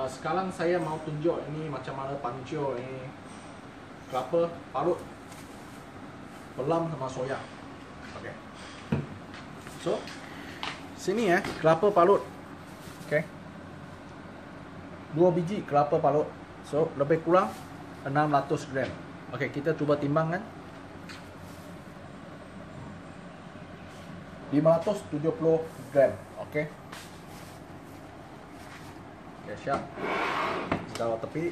Sekarang saya mau tunjuk ini macam mana pancur ini kelapa parut pelam sama soya. Okey. So, sini ya, kelapa parut. Okey. 2 biji kelapa parut. So, lebih kurang 600 gram. Okey, kita cuba timbangkan. 570 gram. Okey. Okey, siap. Taruh tepi.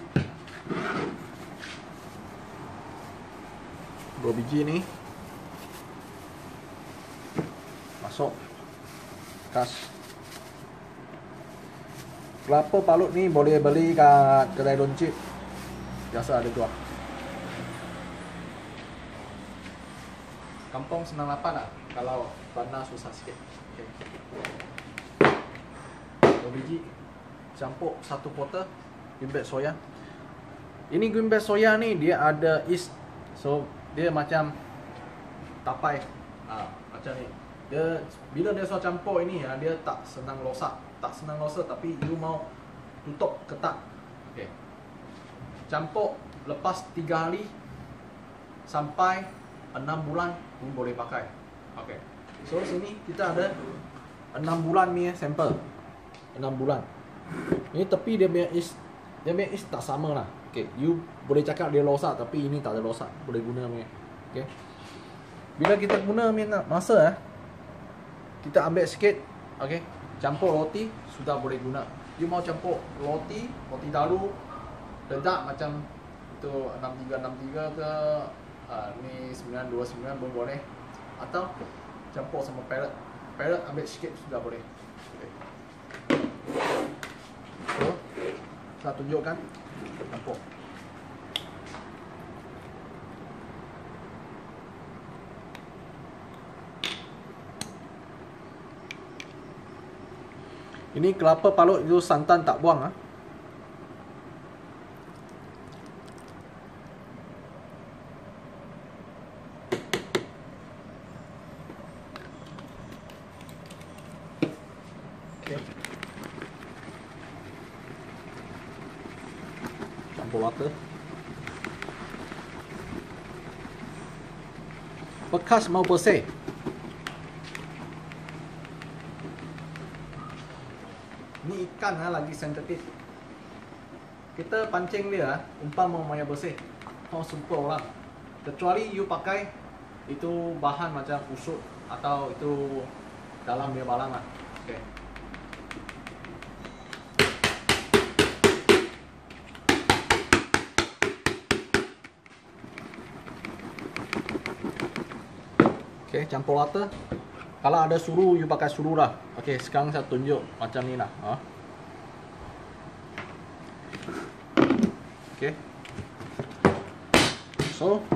2 biji ni masuk kas. Kelapa parut ni boleh beli kat kedai loncit, biasa ada jual. Kampung senang lapar lah kalau bandar susah sikit. Okay. 2 biji campur 1 quarter green bag soya. Ini green bag soya ni dia ada yeast, so dia macam tapai, macam ni. Dia bila dia sudah campur ini ya, dia tak senang rosak, tapi you mau tutup ketat. Okey. Campur lepas 3 hari sampai 6 bulan pun boleh pakai. Okey. So sini kita ada 6 bulan ni sampel. 6 bulan. Ini tepi dia punya is tak sama lah. Okey, you boleh cakap dia rosak tapi ini tak ada rosak, boleh guna punya. Okey. Bila kita guna punya masa kita ambil sikit, okey, campur roti sudah boleh guna. You mau campur roti daru ledak macam itu 6363 ke ni 929 pun boleh, atau campur sama pelet ambil sikit sudah boleh. Okay. So, saya tunjukkan campur. Ini kelapa parut itu santan tak buang . Okay. Campur rata. Bekas mau bersih. Ni ikan lagi sensitif. Kita pancing dia umpama mau bersih. Super orang. Kecuali you pakai itu bahan macam usut atau itu dalam dia balang lah. Okey. Okey, campur rata. Kalau ada suru, you pakai suru lah. Okey, sekarang saya tunjuk macam ni lah. Okey. So